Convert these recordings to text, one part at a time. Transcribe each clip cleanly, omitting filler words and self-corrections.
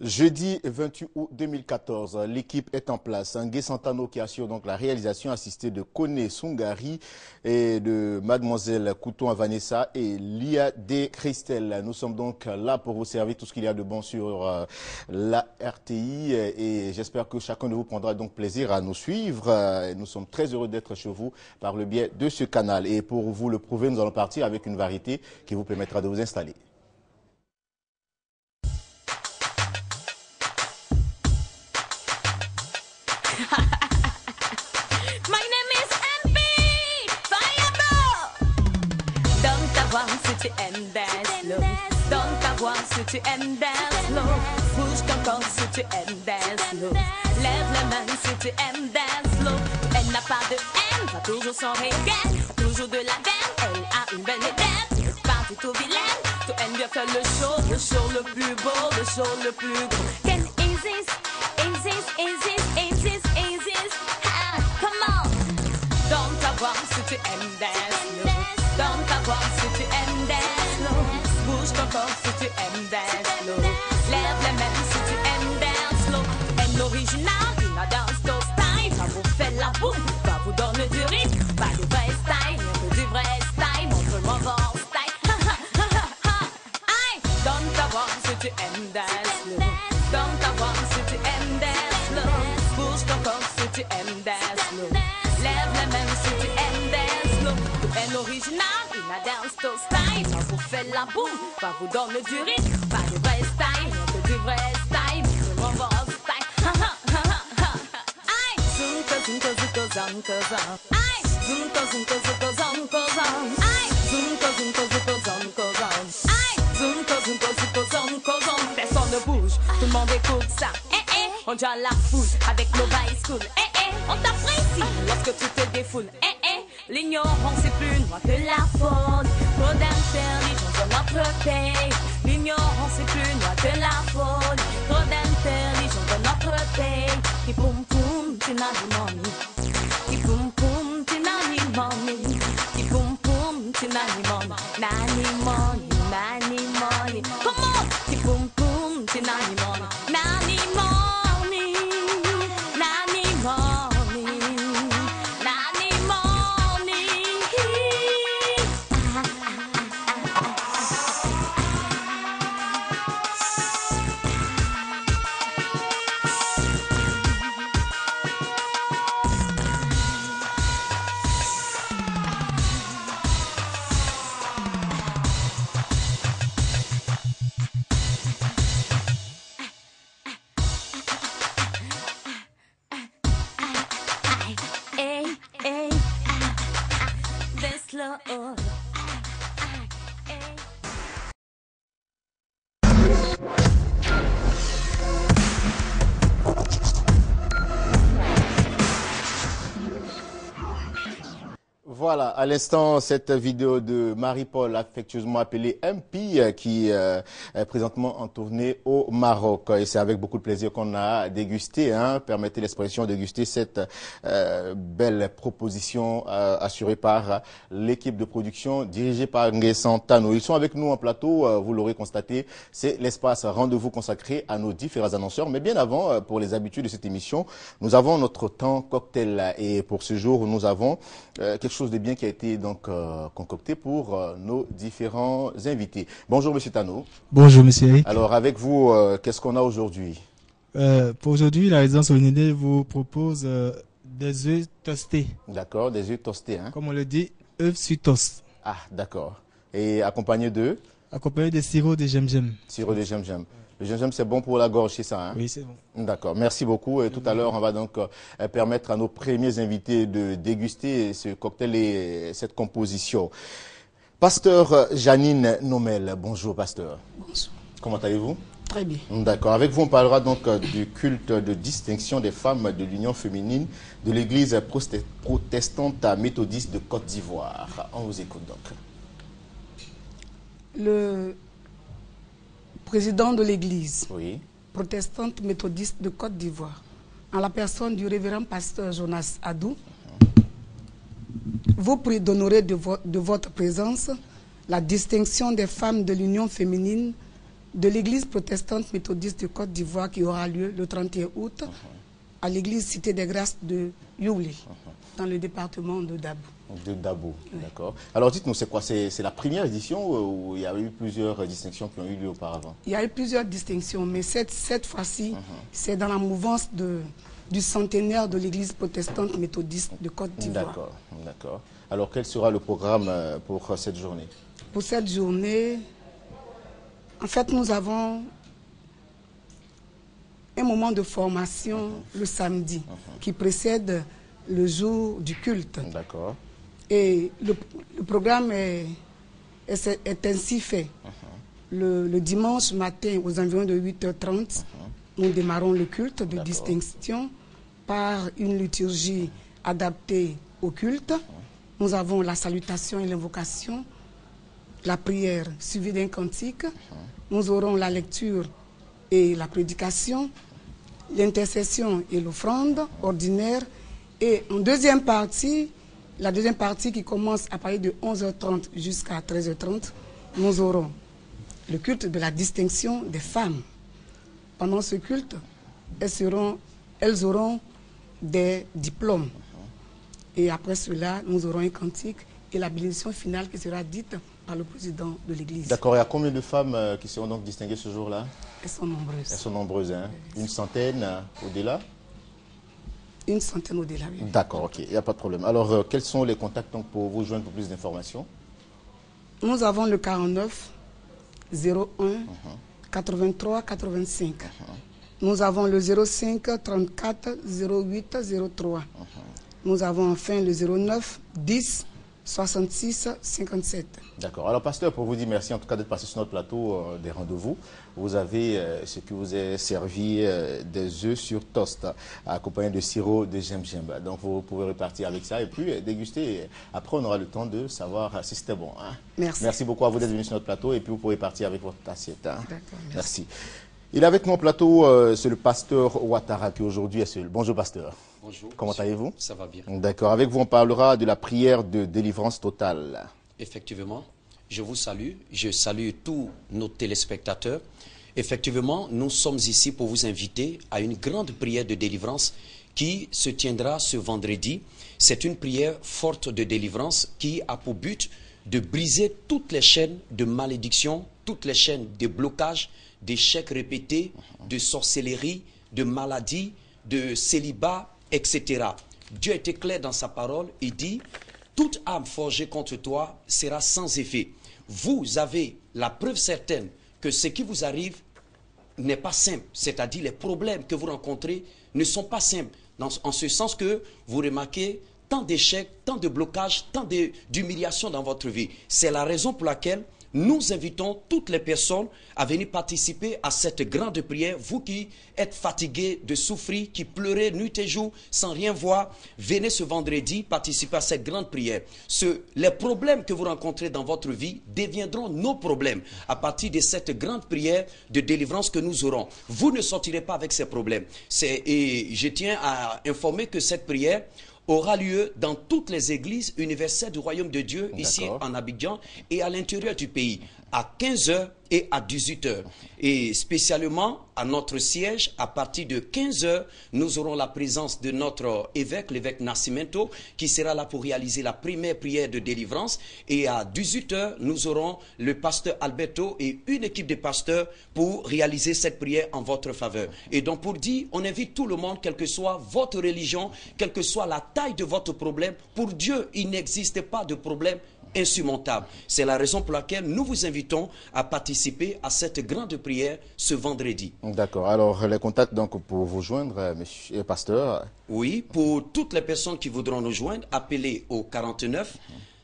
Jeudi 28 août 2014, l'équipe est en place. Ngué Santano qui assure donc la réalisation assistée de Kone Sungari et de Mademoiselle Couton Vanessa et Lia D. Christelle. Nous sommes donc là pour vous servir tout ce qu'il y a de bon sur la RTI et j'espère que chacun de vous prendra donc plaisir à nous suivre. Nous sommes très heureux d'être chez vous par le biais de ce canal. Et pour vous le prouver, nous allons partir avec une variété qui vous permettra de vous installer. My name is MP Fireball. Don't avoir si tu aimes dance slow. Don't avoir si tu aimes dance slow. Bouge ton corps si tu aimes dance slow. Lève les mains si tu aimes dance slow. Elle n'a pas de haine, va toujours sans regret. Toujours de la veine, elle a une belle médaille. Parti tout vilaine, tout aime bien faire le show le plus beau, le show le plus gros. Can exist, exist, exist, exist, exist. Come on. Don't avoir si tu aimes dance slow. Don't avoir si tu aimes dance slow. Bouge ton corps si tu aimes dance slow. Lève les mains si tu aimes dance slow. Aime l'original, une danse ton style. Ça vous fait la boum, va vous donner du rythme. Pas du vrai style, mais du vrai style. Montre-moi votre style. Aïe. Don't avoir si tu aimes dance slow. Don't avoir si tu aimes dance slow. Bouge ton corps si tu aimes dance slow. Lève les mains si tu aimes dance slow. Tout est original, une danse ton style. Ça vous fait la boum, va vous donner du rythme. Pas du vrai style, mais du vrai style. Montre-moi votre style. Aïe. Zunka, zunka, zunka, zunka, zunka. Aïe. Zunka, zunka, zunka, zunka, zunka. Aïe. Zunka, zunka, zunka, zunka, zunka. Aïe. Zunka, zunka, zunka, zunka, zunka. Personne ne bouge, tout le monde écoute ça. On joue à la foule avec nos high school. On t'apprécie lorsque tu te défoules. L'ignorance est plus noire que la faune. Trop d'intelligence dans notre pays. L'ignorance est plus noire que la faune. Trop d'intelligence dans notre pays. Qui poum poum, tu n'as ni money. Qui poum poum, tu n'as ni money. Qui poum poum, tu n'as ni money. Nani money, nani money. Comment? Qui poum poum, tu n'as ni money. Nani money. Voilà, à l'instant, cette vidéo de Marie-Paul, affectueusement appelée MP, qui est présentement en tournée au Maroc. Et c'est avec beaucoup de plaisir qu'on a dégusté, permettez l'expression, déguster cette belle proposition assurée par l'équipe de production dirigée par Ngué Santano. Ils sont avec nous en plateau, vous l'aurez constaté, c'est l'espace rendez-vous consacré à nos différents annonceurs. Mais bien avant, pour les habitudes de cette émission, nous avons notre temps cocktail. Et pour ce jour, nous avons quelque chose de bien qui a été donc concocté pour nos différents invités. Bonjour Monsieur Tano. Bonjour Monsieur Eric. Alors avec vous, qu'est-ce qu'on a aujourd'hui? Pour aujourd'hui, la résidence Olindé vous propose des œufs toastés. D'accord, des œufs toastés. Comme on le dit, œufs sur toast. Ah, d'accord. Et accompagné de? Accompagné de sirop de gingembre. Sirop de gingembre. Le gingembre, c'est bon pour la gorge, c'est ça, Oui, c'est bon. D'accord, merci beaucoup. Et tout à l'heure, on va donc permettre à nos premiers invités de déguster ce cocktail et cette composition. Pasteur Janine Nomel, bonjour Pasteur. Bonjour. Comment allez-vous? Très bien. D'accord. Avec vous, on parlera donc du culte de distinction des femmes de l'Union féminine de l'Église protestante méthodiste de Côte d'Ivoire. On vous écoute donc. Le président de l'Église protestante méthodiste de Côte d'Ivoire, en la personne du révérend pasteur Jonas Adou, vous prie d'honorer de votre présence la distinction des femmes de l'Union féminine de l'église protestante méthodiste de Côte d'Ivoire qui aura lieu le 31 août à l'église Cité des Grâces de Youli, dans le département de Dabou. De Dabou, Oui. d'accord. Alors dites-nous, c'est quoi? C'est la première édition ou il y a eu plusieurs distinctions qui ont eu lieu auparavant? Il y a eu plusieurs distinctions, mais cette fois-ci, c'est dans la mouvance du centenaire de l'église protestante méthodiste de Côte d'Ivoire. D'accord, d'accord. Alors quel sera le programme pour cette journée? Pour cette journée, en fait, nous avons un moment de formation le samedi qui précède le jour du culte. D'accord. Et le programme est ainsi fait. Le dimanche matin, aux environs de 8h30, nous démarrons le culte de distinction par une liturgie adaptée au culte. Nous avons la salutation et l'invocation, la prière suivie d'un cantique. Nous aurons la lecture et la prédication, l'intercession et l'offrande ordinaire. Et en deuxième partie, la deuxième partie qui commence à partir de 11h30 jusqu'à 13h30, nous aurons le culte de la distinction des femmes. Pendant ce culte, elles auront des diplômes. Et après cela, nous aurons un cantique et la bénédiction finale qui sera dite par le président de l'Église. D'accord. Il y a combien de femmes qui seront donc distinguées ce jour-là? Elles sont nombreuses. Elles sont nombreuses, hein? Une centaine au-delà? Une centaine au-delà. Oui. D'accord, ok, il n'y a pas de problème. Alors, quels sont les contacts donc, pour vous joindre pour plus d'informations? Nous avons le 49 01 83 85. Nous avons le 05 34 08 03. Nous avons enfin le 09 10 66 57. D'accord. Alors, pasteur, pour vous dire merci en tout cas d'être passé sur notre plateau des rendez-vous. Vous avez ce qui vous est servi des œufs sur toast, accompagné de sirop de gingembre. Donc, vous pouvez repartir avec ça et puis déguster. Après, on aura le temps de savoir si c'était bon. Hein. Merci. Merci beaucoup à vous d'être venu sur notre plateau et puis vous pourrez partir avec votre assiette. Hein. D'accord, Merci. Il est avec mon plateau, c'est le pasteur Ouattara qui aujourd'hui est seul. Bonjour, pasteur. Bonjour. Comment allez-vous? Ça va bien. D'accord. Avec vous, on parlera de la prière de délivrance totale. Effectivement, je vous salue. Je salue tous nos téléspectateurs. Effectivement, nous sommes ici pour vous inviter à une grande prière de délivrance qui se tiendra ce vendredi. C'est une prière forte de délivrance qui a pour but de briser toutes les chaînes de malédiction, toutes les chaînes de blocage, d'échecs répétés, de sorcellerie, de maladies, de célibat, etc. Dieu était clair dans sa parole. Il dit, toute âme forgée contre toi sera sans effet. Vous avez la preuve certaine que ce qui vous arrive n'est pas simple. C'est-à-dire les problèmes que vous rencontrez ne sont pas simples. En ce sens que vous remarquez tant d'échecs, tant de blocages, tant d'humiliations dans votre vie. C'est la raison pour laquelle nous invitons toutes les personnes à venir participer à cette grande prière. Vous qui êtes fatigués de souffrir, qui pleurez nuit et jour sans rien voir, venez ce vendredi participer à cette grande prière. Les problèmes que vous rencontrez dans votre vie deviendront nos problèmes à partir de cette grande prière de délivrance que nous aurons. Vous ne sortirez pas avec ces problèmes. Et je tiens à informer que cette prière aura lieu dans toutes les églises universelles du Royaume de Dieu, ici en Abidjan et à l'intérieur du pays, à 15h et à 18h. Et spécialement à notre siège, à partir de 15h, nous aurons la présence de notre évêque, l'évêque Nascimento, qui sera là pour réaliser la première prière de délivrance. Et à 18h, nous aurons le pasteur Alberto et une équipe de pasteurs pour réaliser cette prière en votre faveur. Et donc pour dire, on invite tout le monde, quelle que soit votre religion, quelle que soit la taille de votre problème. Pour Dieu, il n'existe pas de problème insurmontable. C'est la raison pour laquelle nous vous invitons à participer à cette grande prière ce vendredi. D'accord. Alors, les contacts donc pour vous joindre, monsieur pasteur? Oui, pour toutes les personnes qui voudront nous joindre, appelez au 49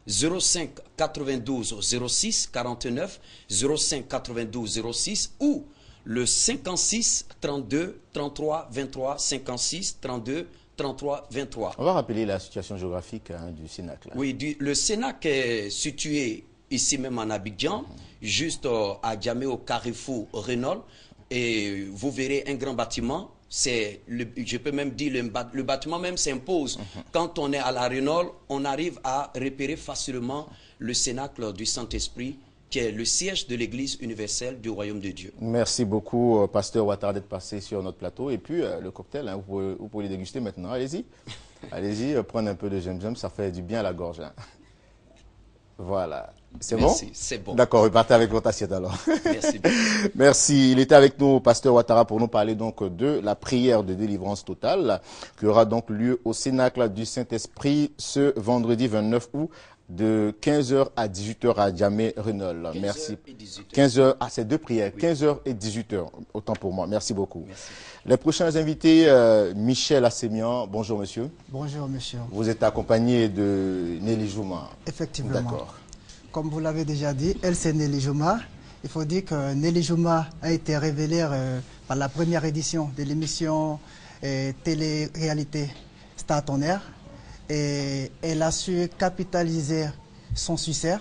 05 92 06 49 05 92 06 ou le 56 32 33 23 56 32 33 23. On va rappeler la situation géographique du Cénac. Là. Oui, le Cénac est situé ici même en Abidjan, juste à Djamé au carrefour Renault. Et vous verrez un grand bâtiment. Je peux même dire, le bâtiment même s'impose. Quand on est à la Renault, on arrive à repérer facilement le Cénacle du Saint-Esprit qui est le siège de l'Église universelle du Royaume de Dieu. Merci beaucoup, Pasteur Ouattara, d'être passé sur notre plateau. Et puis, le cocktail, hein, vous pouvez le déguster maintenant. Allez-y. Allez-y, prenez un peu de jem-jem, ça fait du bien à la gorge. Hein. Voilà. C'est bon? Merci, c'est bon. D'accord, repartez avec votre assiette alors. Merci bien. Merci. Il était avec nous, Pasteur Ouattara, pour nous parler donc de la prière de délivrance totale qui aura donc lieu au Cénacle du Saint-Esprit ce vendredi 29 août de 15h à 18h à Djamé-Renol. Merci. 15h, ah, c'est deux prières, oui. 15h et 18h, autant pour moi. Merci beaucoup. Merci. Les prochains invités, Michel Assémian. Bonjour monsieur. Bonjour monsieur. Vous êtes accompagné de Nelly Jouma. Effectivement. D'accord. Comme vous l'avez déjà dit, elle c'est Nelly Jouma. Il faut dire que Nelly Jouma a été révélée par la première édition de l'émission télé-réalité Star on Air. Et elle a su capitaliser son succès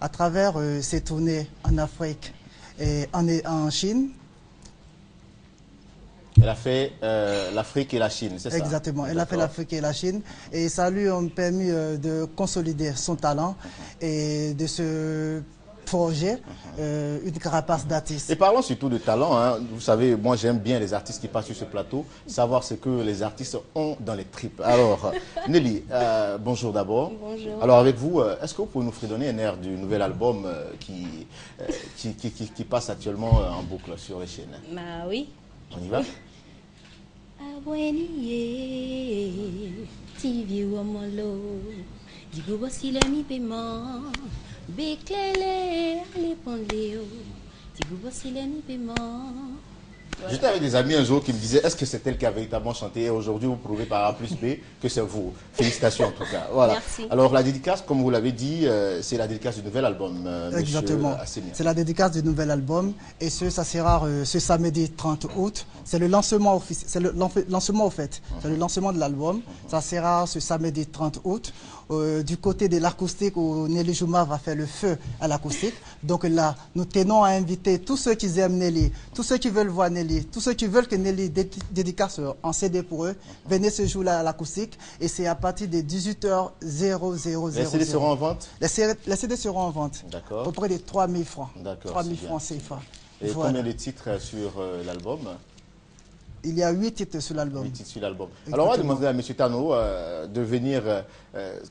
à travers ses tournées en Afrique et en Chine. Elle a fait l'Afrique et la Chine, c'est ça? Exactement, elle a fait l'Afrique et la Chine et ça lui a permis de consolider son talent et de se forger une carapace d'artistes. Et parlons surtout de talent. Hein. Vous savez, moi j'aime bien les artistes qui passent sur ce plateau, savoir ce que les artistes ont dans les tripes. Alors, Nelly, bonjour d'abord. Bonjour. Alors avec vous, est-ce que vous pouvez nous fredonner un air du nouvel album qui passe actuellement en boucle sur les chaînes? Bah oui. On y va? J'étais avec des amis un jour qui me disaient est-ce que c'est elle qui a véritablement chanté et aujourd'hui vous prouvez par A plus B que c'est vous. Félicitations en tout cas. Voilà. Merci. Alors la dédicace, comme vous l'avez dit, c'est la dédicace du nouvel album. Exactement. C'est la dédicace du nouvel album et ça sera ce samedi 30 août. C'est le lancement officiel, c'est le lancement au fait. C'est le lancement de l'album. Ça sera ce samedi 30 août. Du côté de l'acoustique où Nelly Jouma va faire le feu à l'acoustique. Donc là, nous tenons à inviter tous ceux qui aiment Nelly, tous ceux qui veulent voir Nelly, tous ceux qui veulent que Nelly dédicace en CD pour eux, venez ce jour-là à l'acoustique et c'est à partir de 18h00. Les CD seront en vente? Les CD seront en vente. D'accord. À peu près de 3 000 francs. D'accord. 3 000 francs CFA. Et voilà. Combien de titres sur l'album? Il y a 8 titres sur l'album. 8 titres sur l'album. Alors on va demander à M. Tano de venir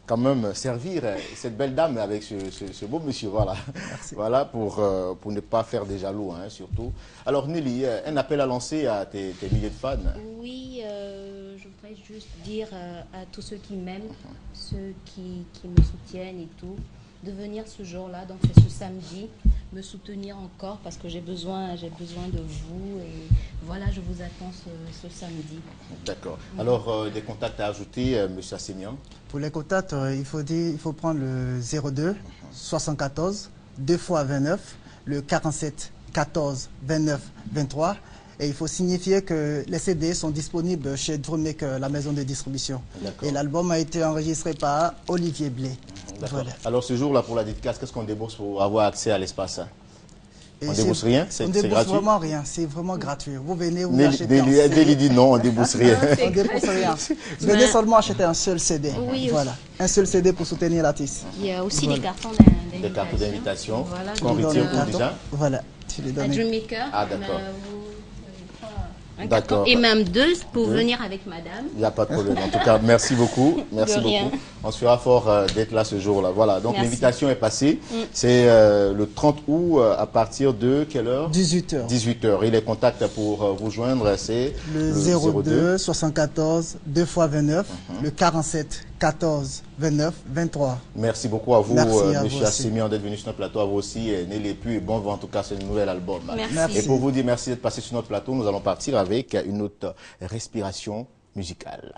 quand même servir cette belle dame avec ce beau monsieur. Voilà. Merci. Voilà pour ne pas faire des jaloux, hein, surtout. Alors Nelly, un appel à lancer à tes milliers de fans. Oui, je voudrais juste dire à tous ceux qui m'aiment, ceux qui me soutiennent et tout, de venir ce jour-là, donc c'est ce samedi, me soutenir encore parce que j'ai besoin de vous et voilà, je vous attends ce samedi. D'accord. Alors, des contacts à ajouter, M. Assémian? Pour les contacts, il faut prendre le 02 74 2 x 29, le 47 14 29 23. Et il faut signifier que les CD sont disponibles chez Drummaker, la maison de distribution. Et l'album a été enregistré par Olivier Blé. Voilà. Alors ce jour-là, pour la dédicace, qu'est-ce qu'on débourse pour avoir accès à l'espace? On ne débourse rien? On ne débourse vraiment rien, c'est vraiment gratuit. Vous venez, vous achetez Nelly dit non, on ne débourse rien. On ne débourse rien. Venez seulement acheter un seul CD. Oui, voilà. Un seul CD pour soutenir l'artiste. Il y a aussi des cartons d'invitation. Des cartons d'invitation voilà, qu'on retire pour déjà? Voilà, tu les donnes. À Drummaker. Ah d'accord. D'accord. Et même 2 pour venir avec madame. Il n'y a pas de problème. En tout cas, merci beaucoup. Merci beaucoup. On se fera fort d'être là ce jour-là. Voilà. Donc l'invitation est passée. C'est le 30 août à partir de quelle heure? 18h. 18h. Et les contacts pour vous joindre, c'est le 02 74 2 x 29, le 47 14 29 23. Merci beaucoup à vous, M. Assémian, d'être venu sur notre plateau. À vous aussi, Nelly, et puis bon vent en tout cas sur le nouvel album. Merci. Et pour vous dire merci d'être passé sur notre plateau, nous allons partir avec une autre respiration musicale.